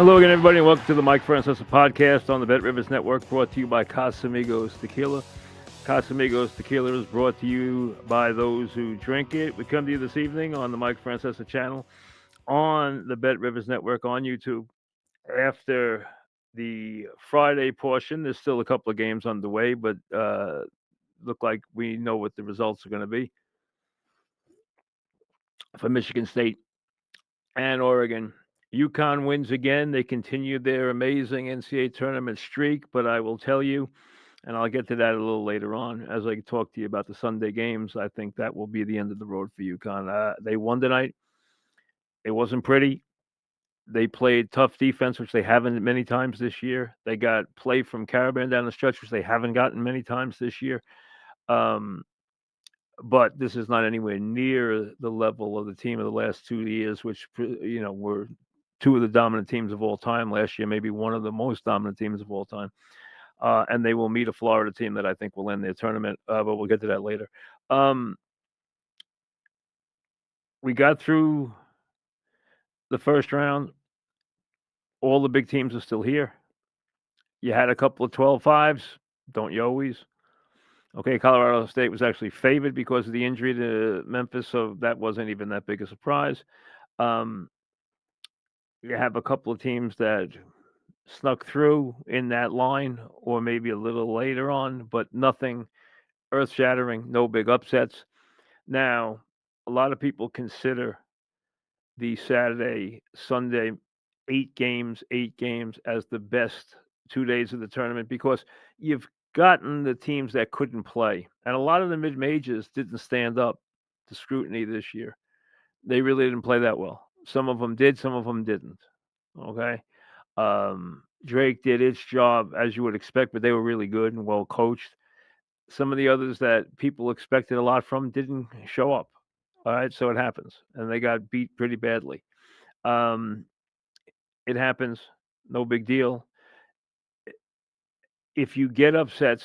Hello again, everybody, and welcome to the Mike Francesa podcast on the Bet Rivers Network, brought to you by Casamigos Tequila. Casamigos Tequila is brought to you by those who drink it. We come to you this evening on the Mike Francesa channel, on the Bet Rivers Network, on YouTube. After the Friday portion, there's still a couple of games underway, but look like we know what the results are going to be for Michigan State and Oregon. UConn wins again. They continue their amazing NCAA tournament streak, but I will tell you, and I'll get to that a little later on as I talk to you about the Sunday games, I think that will be the end of the road for UConn. They won tonight. It wasn't pretty. They played tough defense, which they haven't many times this year. They got play from Caravan down the stretch, which they haven't gotten many times this year. But this is not anywhere near the level of the team of the last 2 years, which were two of the dominant teams of all time last year, maybe one of the most dominant teams of all time. And they will meet a Florida team that I think will end their tournament, but we'll get to that later. We got through the first round. All the big teams are still here. You had a couple of 12-5s. Don't you always? Okay, Colorado State was actually favored because of the injury to Memphis, so that wasn't even that big a surprise. You have a couple of teams that snuck through in that line, or maybe a little later on, but nothing earth-shattering, no big upsets. Now, a lot of people consider the Saturday, Sunday 8 games as the best 2 days of the tournament because you've gotten the teams that couldn't play. And a lot of the mid-majors didn't stand up to scrutiny this year. They really didn't play that well. Some of them did, some of them didn't. Okay? Drake did its job, as you would expect, but they were really good and well coached. Some of the others that people expected a lot from didn't show up. All right, so it happens, and they got beat pretty badly. It happens, no big deal. If you get upsets,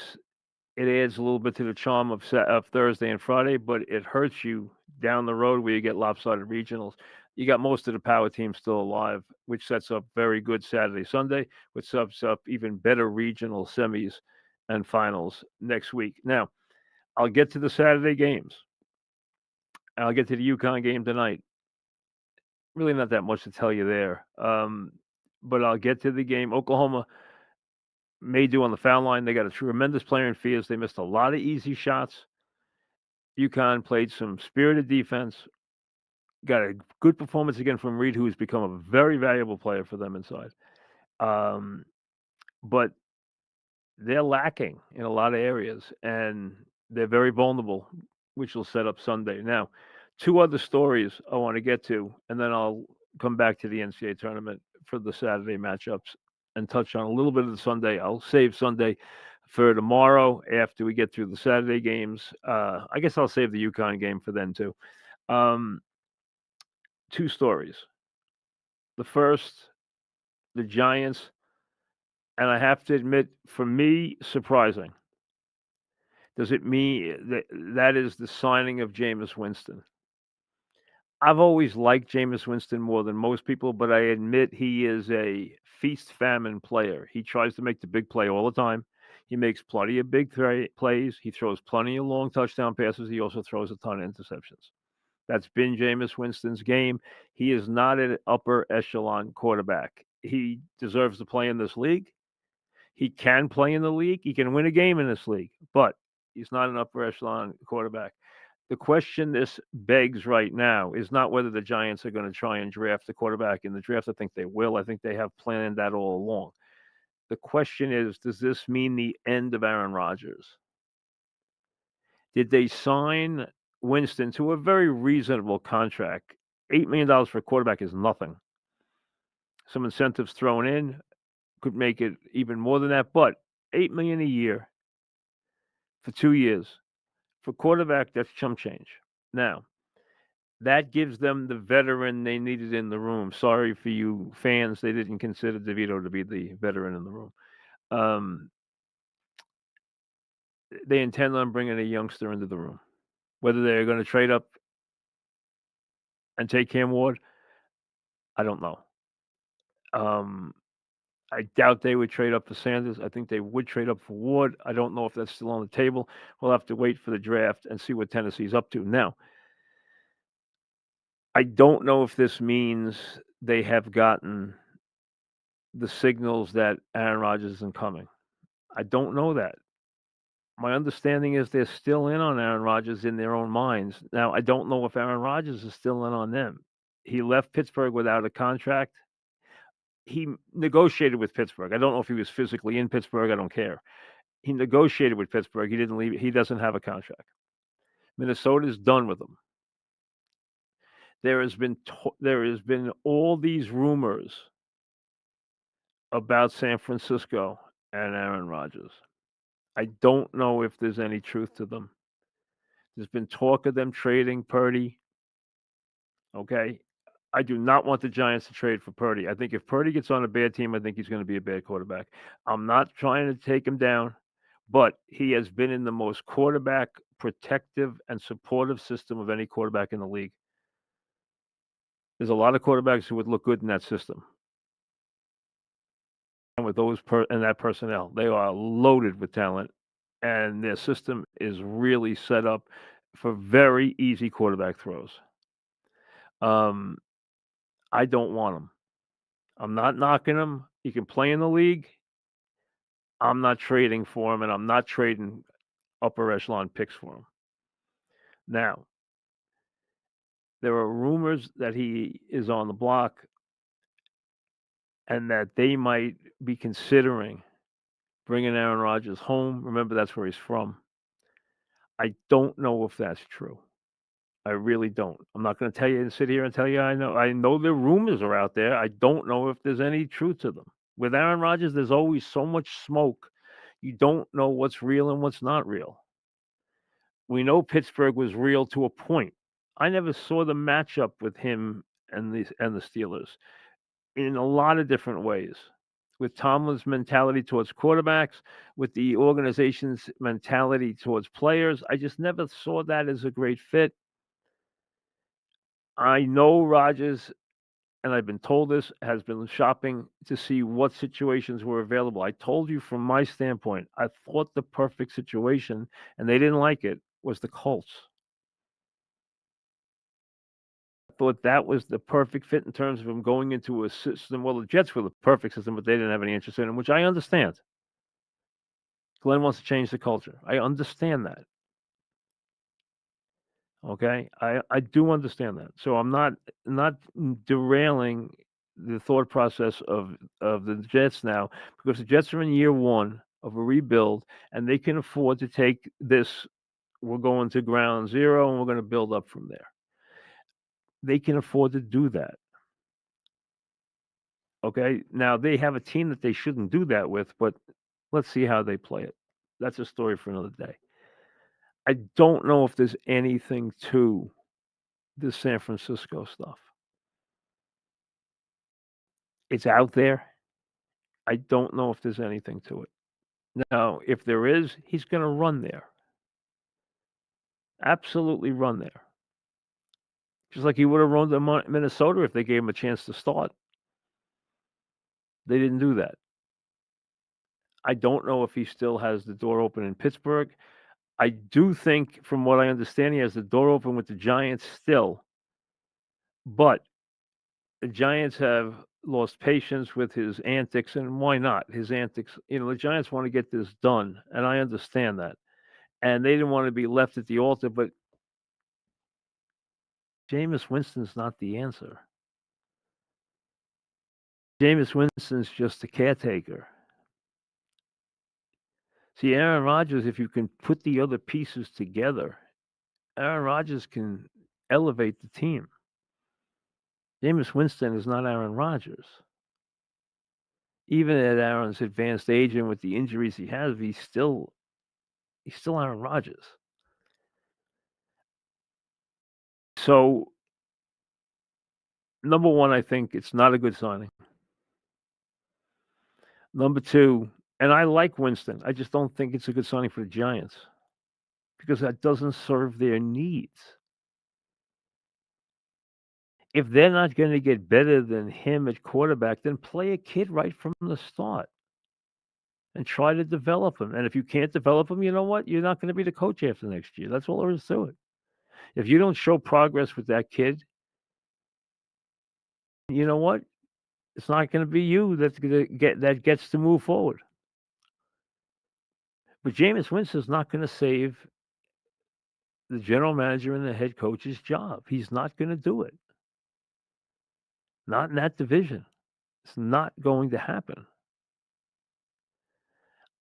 it adds a little bit to the charm of Thursday and Friday, but it hurts you down the road where you get lopsided regionals. You got most of the power teams still alive, which sets up very good Saturday, Sunday, which sets up even better regional semis and finals next week. Now, I'll get to the Saturday games. I'll get to the UConn game tonight. Really not that much to tell you there. But I'll get to the game. Oklahoma may do on the foul line. They got a tremendous player in Fields. They missed a lot of easy shots. UConn played some spirited defense. Got a good performance again from Reed, who's become a very valuable player for them inside. But they're lacking in a lot of areas, and they're very vulnerable, which will set up Sunday. Now, 2 other stories I want to get to, and then I'll come back to the NCAA tournament for the Saturday matchups and touch on a little bit of the Sunday. I'll save Sunday for tomorrow after we get through the Saturday games. I guess I'll save the UConn game for then, too. 2 stories. The first, the Giants, and I have to admit, for me, surprising. Does it mean that is the signing of Jameis Winston? I've always liked Jameis Winston more than most people, but I admit he is a feast-famine player. He tries to make the big play all the time. He makes plenty of big plays. He throws plenty of long touchdown passes. He also throws a ton of interceptions. That's been Jameis Winston's game. He is not an upper echelon quarterback. He deserves to play in this league. He can play in the league. He can win a game in this league, but he's not an upper echelon quarterback. The question this begs right now is not whether the Giants are going to try and draft a quarterback in the draft. I think they will. I think they have planned that all along. The question is, does this mean the end of Aaron Rodgers? Did they sign Winston to a very reasonable contract? $8 million for a quarterback is nothing. Some incentives thrown in could make it even more than that, but $8 million a year for 2 years. For quarterback, that's chump change. Now, that gives them the veteran they needed in the room. Sorry for you fans, they didn't consider DeVito to be the veteran in the room. They intend on bringing a youngster into the room. Whether they're going to trade up and take Cam Ward, I don't know. Um, I doubt they would trade up for Sanders. I think they would trade up for Ward. I don't know if that's still on the table. We'll have to wait for the draft and see what Tennessee's up to. Now, I don't know if this means they have gotten the signals that Aaron Rodgers isn't coming. I don't know that. My understanding is they're still in on Aaron Rodgers in their own minds. Now, I don't know if Aaron Rodgers is still in on them. He left Pittsburgh without a contract. He negotiated with Pittsburgh. I don't know if he was physically in Pittsburgh. I don't care. He negotiated with Pittsburgh. He didn't leave. He doesn't have a contract. Minnesota's done with him. There has been all these rumors about San Francisco and Aaron Rodgers. I don't know if there's any truth to them. There's been talk of them trading Purdy. Okay. I do not want the Giants to trade for Purdy. I think if Purdy gets on a bad team, I think he's going to be a bad quarterback. I'm not trying to take him down, but he has been in the most quarterback protective and supportive system of any quarterback in the league. There's a lot of quarterbacks who would look good in that system. And with and that personnel, they are loaded with talent, and their system is really set up for very easy quarterback throws. I don't want him. I'm not knocking him. He can play in the league. I'm not trading for him, and I'm not trading upper echelon picks for him. Now, there are rumors that he is on the block and that they might be considering bringing Aaron Rodgers home. Remember, that's where he's from. I don't know if that's true. I really don't. I'm not going to tell you and sit here and tell you I know. I know the rumors are out there. I don't know if there's any truth to them. With Aaron Rodgers, there's always so much smoke. You don't know what's real and what's not real. We know Pittsburgh was real to a point. I never saw the matchup with him and the Steelers in a lot of different ways. With Tomlin's mentality towards quarterbacks, with the organization's mentality towards players, I just never saw that as a great fit. I know Rodgers, and I've been told this, has been shopping to see what situations were available. I told you from my standpoint, I thought the perfect situation, and they didn't like it, was the Colts. I thought that was the perfect fit in terms of him going into a system. Well, the Jets were the perfect system, but they didn't have any interest in him, which I understand. Glenn wants to change the culture. I understand that. Okay, I do understand that. So I'm not derailing the thought process of the Jets now, because the Jets are in year one of a rebuild, and they can afford to take this. We're going to ground zero, and we're going to build up from there. They can afford to do that. Okay, now they have a team that they shouldn't do that with, but let's see how they play it. That's a story for another day. I don't know if there's anything to this San Francisco stuff. It's out there. I don't know if there's anything to it. Now, if there is, he's going to run there. Absolutely run there. Just like he would have run to Minnesota if they gave him a chance to start. They didn't do that. I don't know if he still has the door open in Pittsburgh. I do think, from what I understand, he has the door open with the Giants still. But the Giants have lost patience with his antics, and why not? His antics, the Giants want to get this done, and I understand that. And they didn't want to be left at the altar, but Jameis Winston's not the answer. Jameis Winston's just a caretaker. See, Aaron Rodgers, if you can put the other pieces together, Aaron Rodgers can elevate the team. Jameis Winston is not Aaron Rodgers. Even at Aaron's advanced age and with the injuries he has, he's still Aaron Rodgers. So, number one, I think it's not a good signing. Number two, and I like Winston, I just don't think it's a good signing for the Giants because that doesn't serve their needs. if they're not going to get better than him at quarterback, then play a kid right from the start and try to develop him. And if you can't develop him, you know what? You're not going to be the coach after next year. That's all there is to it. If you don't show progress with that kid, you know what? It's not going to be you that's going to gets to move forward. But Jameis Winston is not going to save the general manager and the head coach's job. He's not going to do it. Not in that division. It's not going to happen.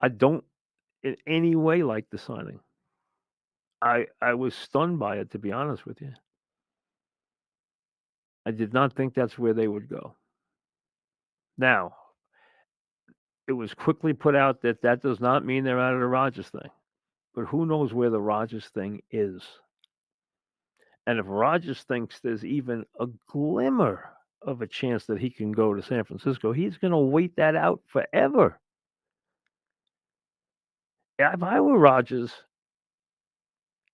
I don't in any way like the signing. I was stunned by it, to be honest with you. I did not think that's where they would go. Now, it was quickly put out that that does not mean they're out of the Rodgers thing. But who knows where the Rodgers thing is? And if Rodgers thinks there's even a glimmer of a chance that he can go to San Francisco, he's going to wait that out forever. If I were Rodgers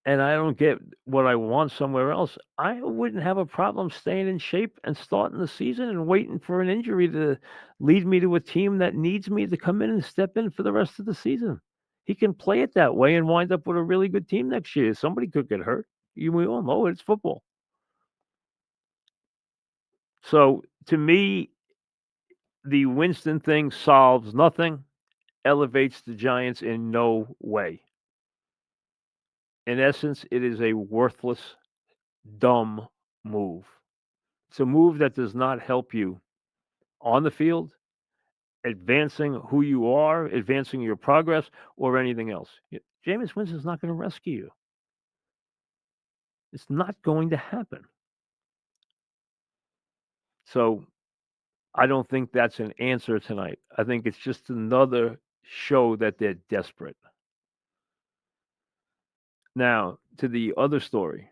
and I don't get what I want somewhere else, I wouldn't have a problem staying in shape and starting the season and waiting for an injury to lead me to a team that needs me to come in and step in for the rest of the season. He can play it that way and wind up with a really good team next year. Somebody could get hurt. We all know it. It's football. So to me, the Winston thing solves nothing, elevates the Giants in no way. In essence, it is a worthless, dumb move. It's a move that does not help you on the field, advancing who you are, advancing your progress, or anything else. Jameis Winston is not going to rescue you. It's not going to happen. So I don't think that's an answer tonight. I think it's just another show that they're desperate. Now, to the other story,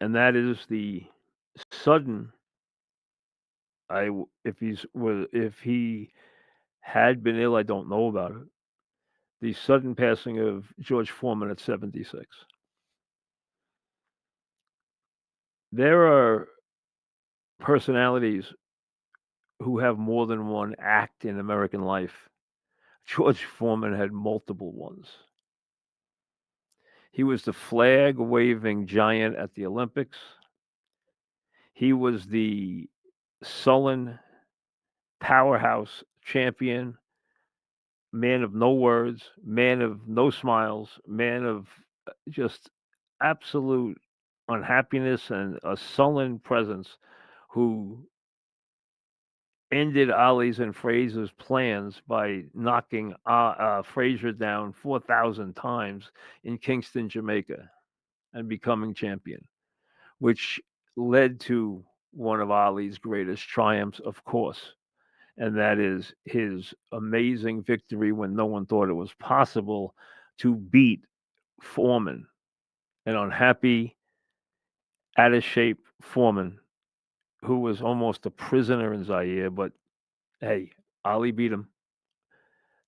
and that is the sudden if he had been ill, I don't know about it. The sudden passing of George Foreman at 76. There are personalities who have more than one act in American life. George Foreman had multiple ones. He was the flag waving giant at the Olympics. He was the sullen powerhouse champion, man of no words, man of no smiles, man of just absolute unhappiness and a sullen presence who ended Ollie's and Fraser's plans by knocking Fraser down 4,000 times in Kingston, Jamaica, and becoming champion, which led to one of Ollie's greatest triumphs, of course, and that is his amazing victory when no one thought it was possible to beat Foreman, an unhappy, out of shape Foreman who was almost a prisoner in Zaire. But hey, Ali beat him,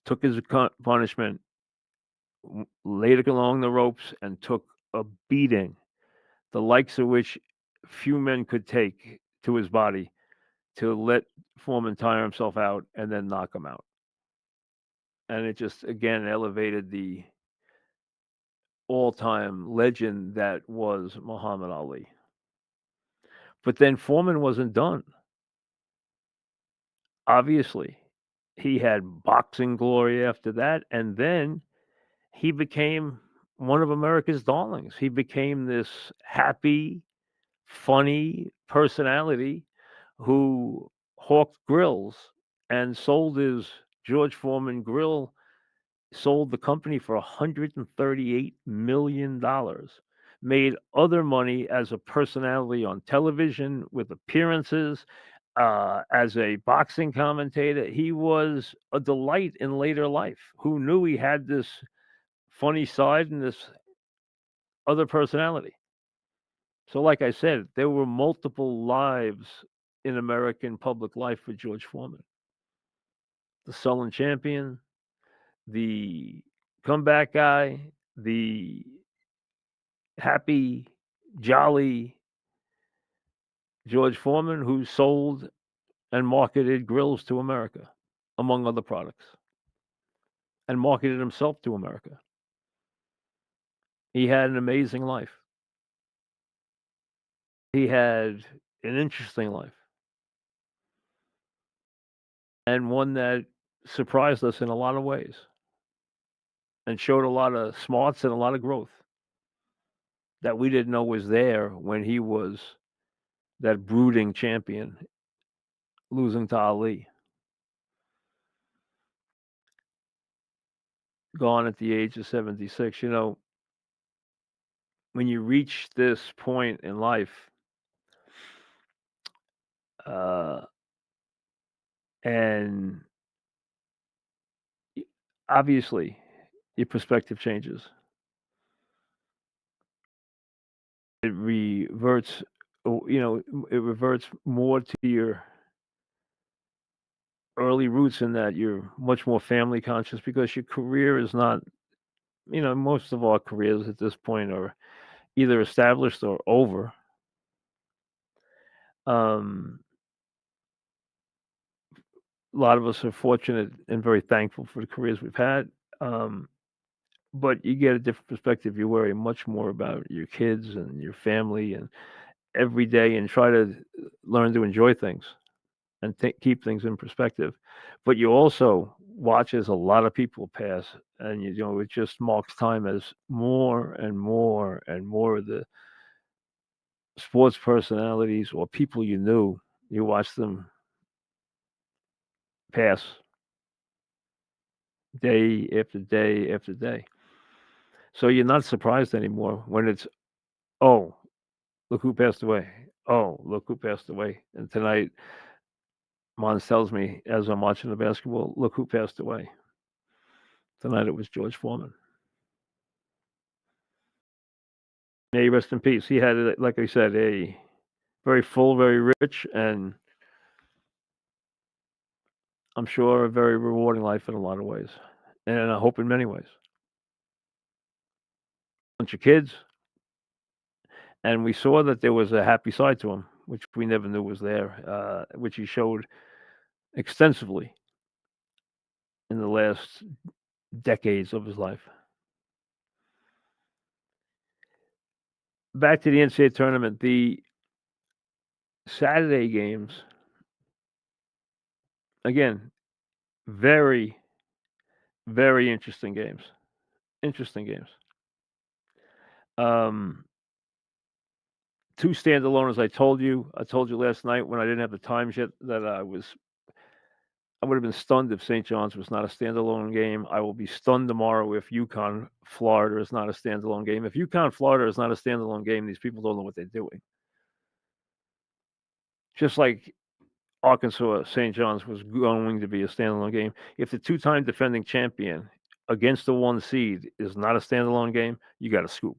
took his punishment, laid it along the ropes, and took a beating, the likes of which few men could take to his body to let Foreman tire himself out and then knock him out. And it just, again, elevated the all-time legend that was Muhammad Ali. But then Foreman wasn't done. Obviously, he had boxing glory after that, and then he became one of America's darlings. He became this happy, funny personality who hawked grills and sold his George Foreman grill, sold the company for $138 million, made other money as a personality on television with appearances, as a boxing commentator. He was a delight in later life. Who knew he had this funny side and this other personality? So, like I said, there were multiple lives in American public life for George Foreman. The sullen champion, the comeback guy, the happy, jolly George Foreman, who sold and marketed grills to America, among other products, and marketed himself to America. He had an amazing life. He had an interesting life, and one that surprised us in a lot of ways and showed a lot of smarts and a lot of growth that we didn't know was there when he was that brooding champion losing to Ali, gone at the age of 76. You know, when you reach this point in life, uh, and obviously your perspective changes. It reverts, it reverts more to your early roots in that you're much more family conscious because your career is not, most of our careers at this point are either established or over. Um, a lot of us are fortunate and very thankful for the careers we've had. Um, but you get a different perspective. You worry much more about your kids and your family and every day and try to learn to enjoy things and keep things in perspective. But you also watch as a lot of people pass, and it just marks time as more and more and more of the sports personalities or people you knew. You watch them pass day after day after day. So you're not surprised anymore when it's, oh, look who passed away. Oh, look who passed away. And tonight, Mons tells me as I'm watching the basketball, look who passed away. Tonight it was George Foreman. May he rest in peace. He had, like I said, a very full, very rich, and I'm sure a very rewarding life in a lot of ways. And I hope in many ways. Bunch of kids, and we saw that there was a happy side to him, which we never knew was there, which he showed extensively in the last decades of his life. Back to the NCAA tournament, the Saturday games, again, very, very interesting games. Interesting games. Um, two standalone, as I told you. I told you last night when I didn't have the times yet that I would have been stunned if St. John's was not a standalone game. I will be stunned tomorrow if UConn Florida is not a standalone game. If UConn Florida is not a standalone game, these people don't know what they're doing. Just like Arkansas St. John's was going to be a standalone game. If the two-time defending champion against the one seed is not a standalone game, you got a scoop.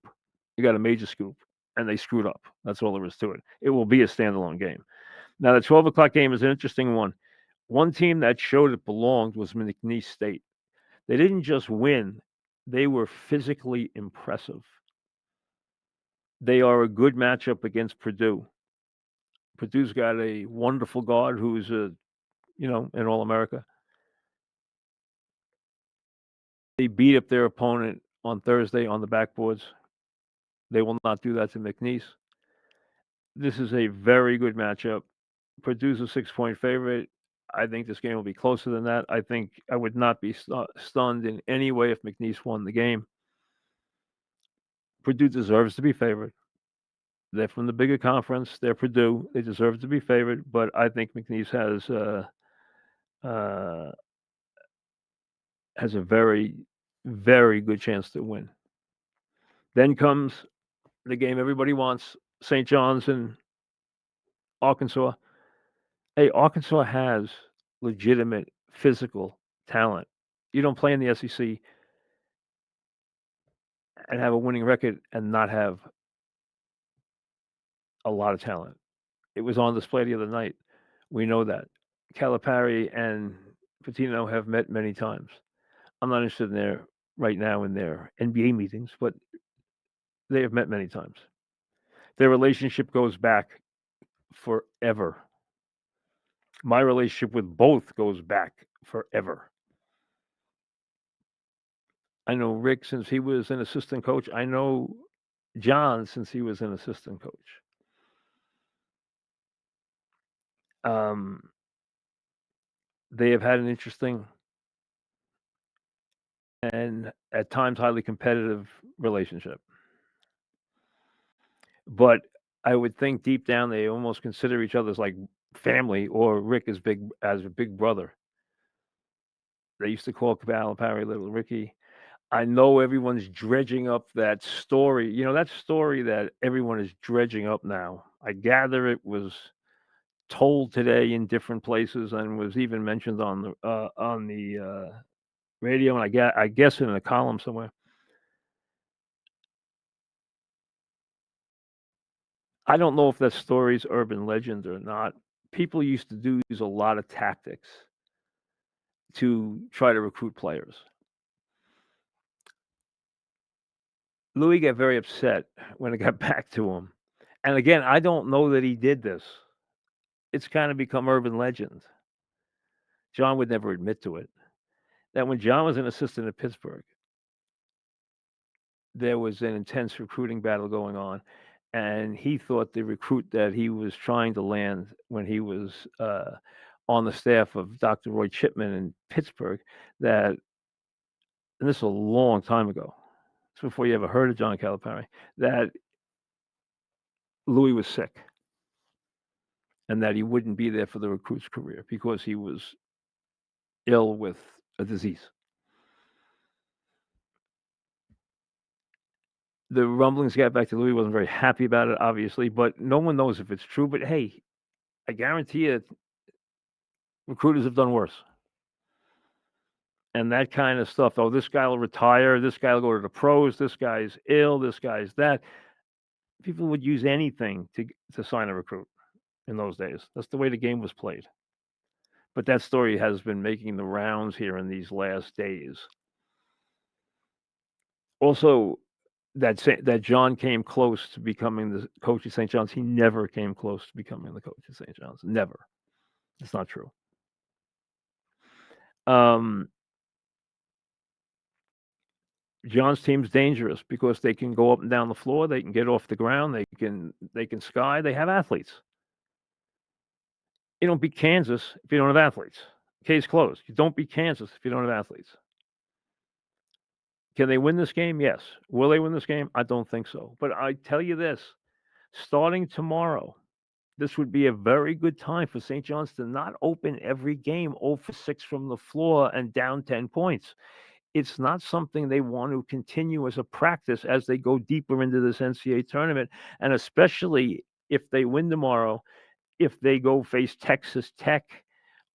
You got a major scoop, and they screwed up. That's all there is to it. It will be a standalone game. Now, the 12 o'clock game is an interesting one. One team that showed it belonged was McNeese State. They didn't just win, they were physically impressive. They are a good matchup against Purdue. Purdue's got a wonderful guard who's an All-America. They beat up their opponent on Thursday on the backboards. They will not do that to McNeese. This is a very good matchup. Purdue's a 6-point favorite. I think this game will be closer than that. I think I would not be stunned in any way if McNeese won the game. Purdue deserves to be favored. They're from the bigger conference. They're Purdue. They deserve to be favored, but I think McNeese has a very, very good chance to win. Then comes the game everybody wants, St. John's and Arkansas. Hey, Arkansas has legitimate physical talent. You don't play in the SEC and have a winning record and not have a lot of talent. It was on display the other night. We know that. Calipari and Patino have met many times. I'm not interested in their right now in their NBA meetings, but they have met many times. Their relationship goes back forever. My relationship with both goes back forever. I know Rick since he was an assistant coach. I know John since he was an assistant coach. They have had an interesting and at times highly competitive relationship. But I would think deep down they almost consider each other as like family, or Rick is big as a big brother. They used to call Calipari Little Ricky. I know everyone's dredging up that story. You know, that story that everyone is dredging up now. I gather it was told today in different places and was even mentioned on the radio, and I guess in a column somewhere. I don't know if that story's urban legend or not. People used to use a lot of tactics to try to recruit players. Louis got very upset when it got back to him. And again, I don't know that he did this. It's kind of become urban legend. John would never admit to it. That when John was an assistant at Pittsburgh, there was an intense recruiting battle going on, and he thought the recruit that he was trying to land when he was on the staff of Dr. Roy Chipman in Pittsburgh, that, and this is a long time ago, it's before you ever heard of John Calipari, that Louis was sick and that he wouldn't be there for the recruit's career because he was ill with a disease. The rumblings got back to Louis. Wasn't very happy about it, obviously, but no one knows if it's true. But hey, I guarantee you, recruiters have done worse. And that kind of stuff. Oh, this guy will retire. This guy will go to the pros. This guy's ill. This guy's that. People would use anything to sign a recruit in those days. That's the way the game was played. But that story has been making the rounds here in these last days. Also, that John came close to becoming the coach of St. John's. He never came close to becoming the coach of St. John's. Never. It's not true. John's team's dangerous because they can go up and down the floor. They can get off the ground. They can sky. They have athletes. You don't beat Kansas if you don't have athletes. Case closed. You don't beat Kansas if you don't have athletes. Can they win this game? Yes. Will they win this game? I don't think so. But I tell you this, starting tomorrow, this would be a very good time for St. John's to not open every game 0 for 6 from the floor and down 10 points. It's not something they want to continue as a practice as they go deeper into this NCAA tournament. And especially if they win tomorrow, if they go face Texas Tech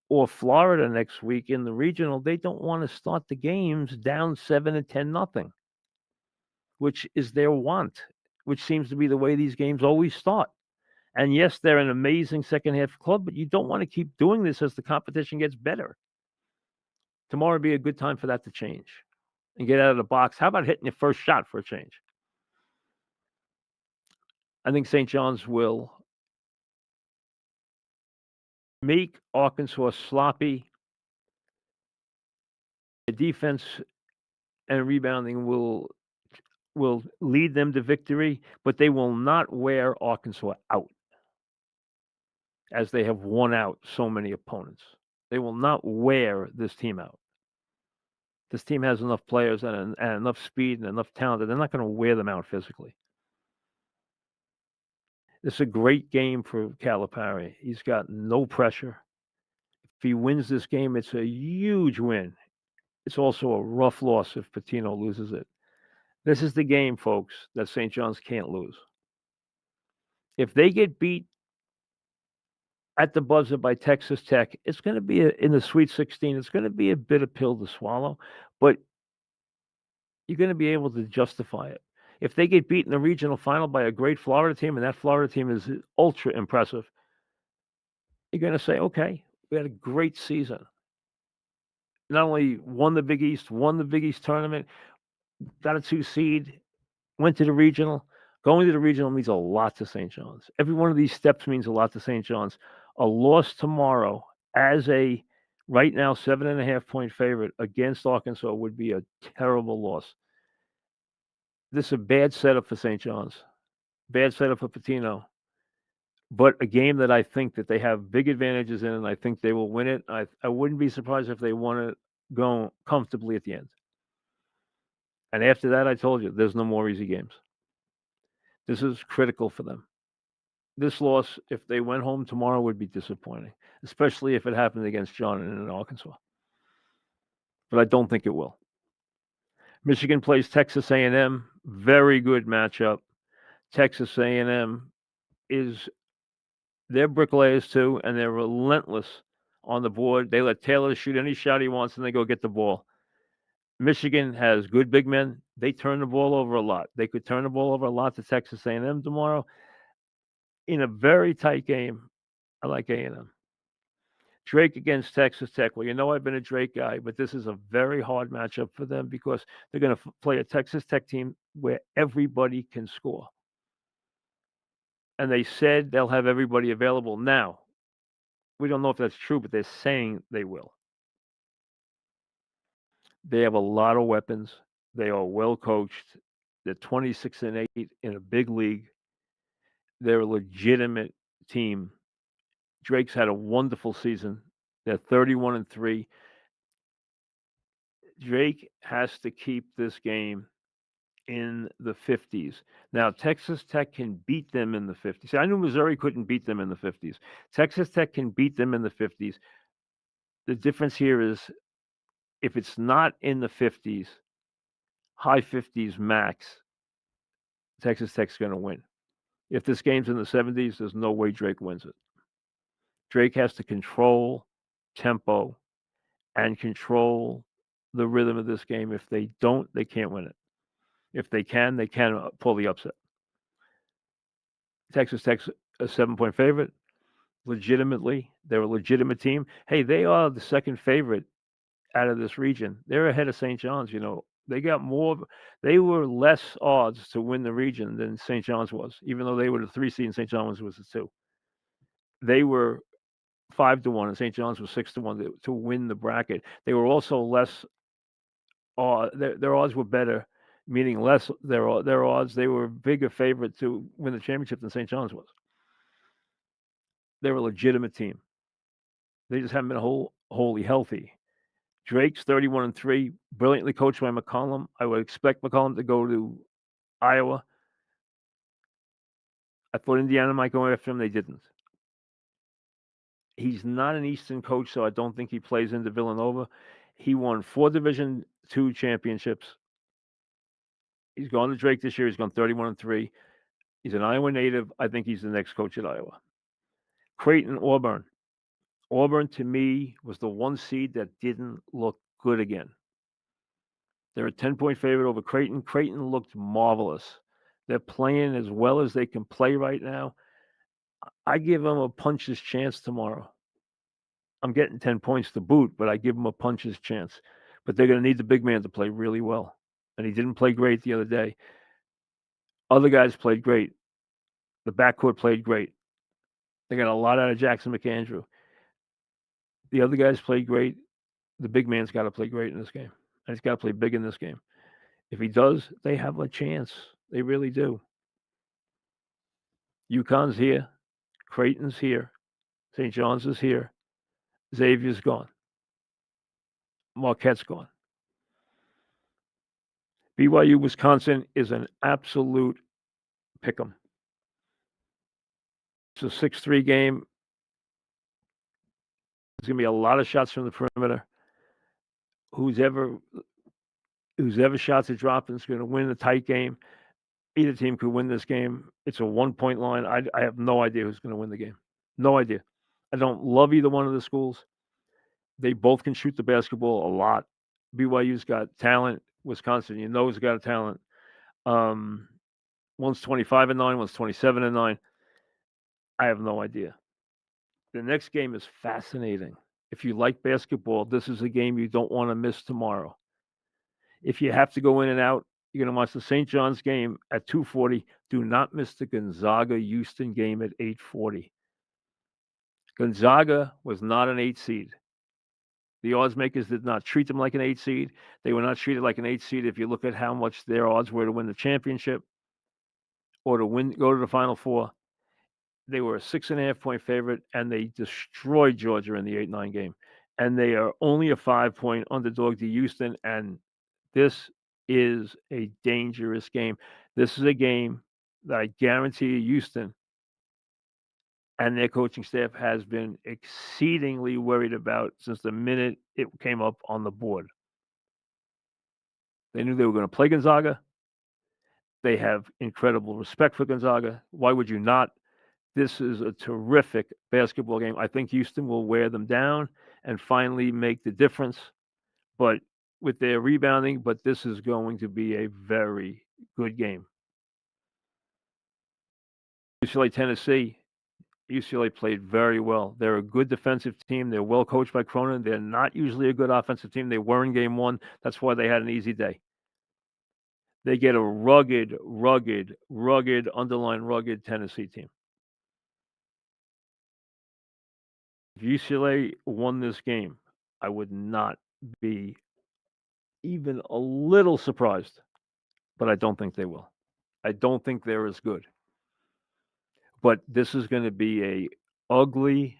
or Florida next week in the regional, they don't want to start the games down 7 and 10 nothing, which is their want, which seems to be the way these games always start. And yes, they're an amazing second half club, but you don't want to keep doing this as the competition gets better. Tomorrow would be a good time for that to change and get out of the box. How about hitting your first shot for a change? I think St. John's will make Arkansas sloppy. The defense and rebounding will lead them to victory, but they will not wear Arkansas out as they have worn out so many opponents. They will not wear this team out. This team has enough players and enough speed and enough talent that they're not going to wear them out physically. It's a great game for Calipari. He's got no pressure. If he wins this game, it's a huge win. It's also a rough loss if Pitino loses it. This is the game, folks, that St. John's can't lose. If they get beat at the buzzer by Texas Tech, it's going to be in the Sweet 16. It's going to be a bitter pill to swallow, but you're going to be able to justify it. If they get beat in the regional final by a great Florida team, and that Florida team is ultra impressive, you're going to say, okay, we had a great season. Not only won the Big East tournament, got a 2 seed, went to the regional, Going to the regional means a lot to St. John's. Every one of these steps means a lot to St. John's. A loss tomorrow as a right now 7.5-point favorite against Arkansas would be a terrible loss. This is a bad setup for St. John's. Bad setup for Patino. But a game that I think that they have big advantages in, and I think they will win it. I wouldn't be surprised if they won it going comfortably at the end. And after that, I told you, there's no more easy games. This is critical for them. This loss, if they went home tomorrow, would be disappointing, especially if it happened against John in Arkansas. But I don't think it will. Michigan plays Texas A&M. Very good matchup. Texas A&M is they're bricklayers too, and they're relentless on the board. They let Taylor shoot any shot he wants, and they go get the ball. Michigan has good big men. They turn the ball over a lot. They could turn the ball over a lot to Texas A&M tomorrow. In a very tight game, I like A&M. Drake against Texas Tech. Well, you know I've been a Drake guy, but this is a very hard matchup for them because they're going to play a Texas Tech team where everybody can score. And they said they'll have everybody available. Now, we don't know if that's true, but they're saying they will. They have a lot of weapons. They are well coached. They're 26-8 in a big league. They're a legitimate team. Drake's had a wonderful season. They're 31-3. Drake has to keep this game in the 50s. Now, Texas Tech can beat them in the 50s. I knew Missouri couldn't beat them in the 50s. Texas Tech can beat them in the 50s. The difference here is if it's not in the 50s, high 50s max, Texas Tech's going to win. If this game's in the 70s, there's no way Drake wins it. Drake has to control tempo and control the rhythm of this game. If they don't, they can't win it. If they can pull the upset. Texas Tech's a 7-point favorite. Legitimately, they're a legitimate team. Hey, they are the second favorite out of this region. They're ahead of St. John's. You know, they got more. They were less odds to win the region than St. John's was, even though they were the 3 seed and St. John's was the 2. They were 5-1, and St. John's was 6-1 to win the bracket. They were also less. Their odds were better, meaning less. Their odds. They were a bigger favorite to win the championship than St. John's was. They're a legitimate team. They just haven't been wholly healthy. Drake's 31-3, brilliantly coached by McCollum. I would expect McCollum to go to Iowa. I thought Indiana might go after him. They didn't. He's not an Eastern coach, so I don't think he plays into Villanova. He won 4 Division II championships. He's gone to Drake this year. He's gone 31-3. He's an Iowa native. I think he's the next coach at Iowa. Creighton, Auburn. Auburn, to me, was the 1 seed that didn't look good again. They're a 10-point favorite over Creighton. Creighton looked marvelous. They're playing as well as they can play right now. I give them a puncher's chance tomorrow. I'm getting 10 points to boot, but I give them a puncher's chance. But they're going to need the big man to play really well. And he didn't play great the other day. Other guys played great. The backcourt played great. They got a lot out of Jackson McAndrew. The other guys played great. The big man's got to play great in this game. And he's got to play big in this game. If he does, they have a chance. They really do. UConn's here. Creighton's here. St. John's is here. Xavier's gone. Marquette's gone. BYU, Wisconsin is an absolute pick'em. It's a 6-3 game. There's going to be a lot of shots from the perimeter. Who's ever shots are dropping is going to win the tight game. Either team could win this game. It's a 1-point line. I have no idea who's going to win the game. No idea. I don't love either one of the schools. They both can shoot the basketball a lot. BYU's got talent. Wisconsin, you know, has got a talent. One's 25-9, one's 27-9. I have no idea. The next game is fascinating. If you like basketball, this is a game you don't want to miss tomorrow. If you have to go in and out, You're going to watch the St. John's game at 2:40. Do not miss the Gonzaga-Houston game at 8:40. Gonzaga was not an 8 seed. The odds makers did not treat them like an 8 seed. They were not treated like an 8 seed if you look at how much their odds were to win the championship or to go to the Final Four. They were a 6.5-point favorite, and they destroyed Georgia in the 8-9 game. And they are only a 5-point underdog to Houston, and this is a dangerous game. This is a game that I guarantee you Houston and their coaching staff has been exceedingly worried about since the minute it came up on the board. They knew they were going to play Gonzaga. They have incredible respect for Gonzaga. Why would you not? This is a terrific basketball game. I think Houston will wear them down and finally make the difference, but with their rebounding, but this is going to be a very good game. UCLA, Tennessee. UCLA played very well. They're a good defensive team. They're well coached by Cronin. They're not usually a good offensive team. They were in game one. That's why they had an easy day. They get a rugged, underline rugged Tennessee team. If UCLA won this game, I would not be even a little surprised, but I don't think they will. I don't think they're as good. But this is going to be a ugly,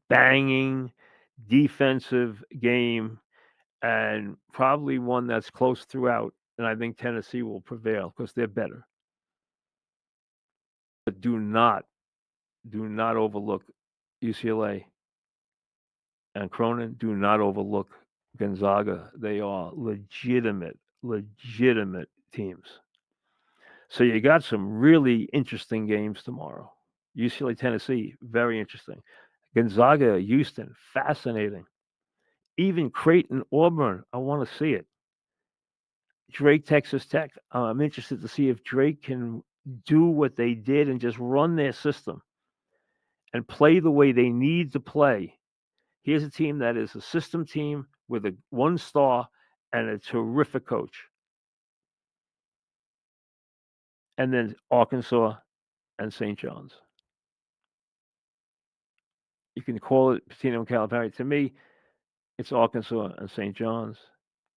banging, defensive game, and probably one that's close throughout. And I think Tennessee will prevail because they're better. But do not overlook UCLA and Cronin. Do not overlook Gonzaga. They are legitimate teams. So you got some really interesting games tomorrow. UCLA, Tennessee, very interesting. Gonzaga, Houston, fascinating. Even Creighton, Auburn, I want to see it. Drake, Texas Tech. I'm interested to see if Drake can do what they did and just run their system and play the way they need to play. Here's a team that is a system team with a 1-star and a terrific coach. And then Arkansas and St. John's. You can call it Patino and Calipari. To me, it's Arkansas and St. John's.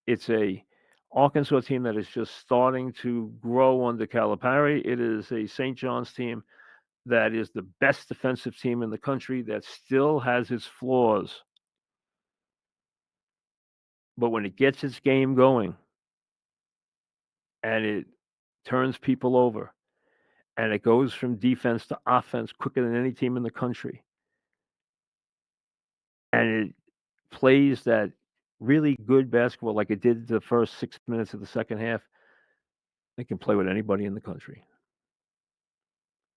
It's a Arkansas team that is just starting to grow under Calipari. It is a St. John's team that is the best defensive team in the country that still has its flaws. But when it gets its game going and it turns people over and it goes from defense to offense quicker than any team in the country, and it plays that really good basketball like it did the first 6 minutes of the second half, they can play with anybody in the country.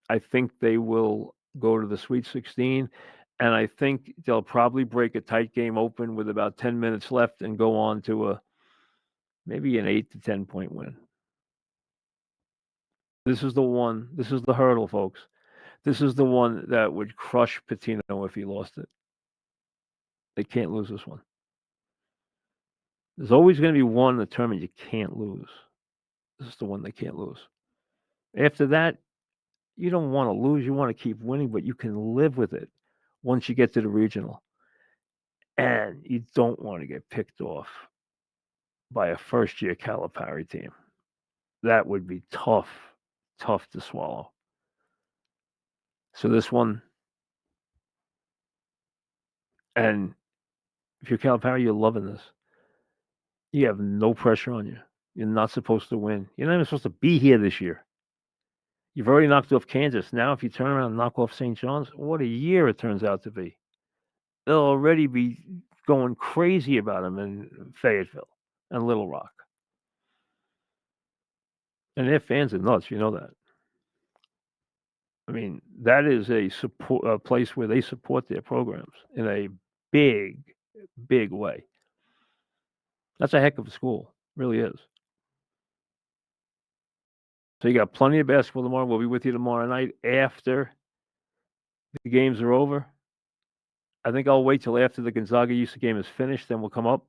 I think they will go to the Sweet 16, and I think they'll probably break a tight game open with about 10 minutes left and go on to maybe an 8 to 10 point win. This is the hurdle, folks. This is the one that would crush Pitino if he lost it. They can't lose this one. There's always going to be one in the tournament you can't lose. This is the one they can't lose. After that, you don't want to lose. You want to keep winning, but you can live with it once you get to the regional. And you don't want to get picked off by a first-year Calipari team. That would be tough to swallow. So this one, and if you're Calipari, you're loving this. You have no pressure on you. You're not supposed to win. You're not even supposed to be here this year. You've already knocked off Kansas. Now, if you turn around and knock off St. John's, what a year it turns out to be. They'll already be going crazy about them in Fayetteville and Little Rock. And their fans are nuts. You know that. I mean, that is a place where they support their programs in a big way. That's a heck of a school. It really is. So you got plenty of basketball tomorrow. We'll be with you tomorrow night after the games are over. I think I'll wait till after the Gonzaga-UC game is finished. Then we'll come up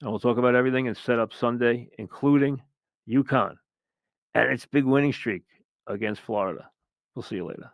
and we'll talk about everything and set up Sunday, including UConn, and it's big winning streak against Florida. We'll see you later.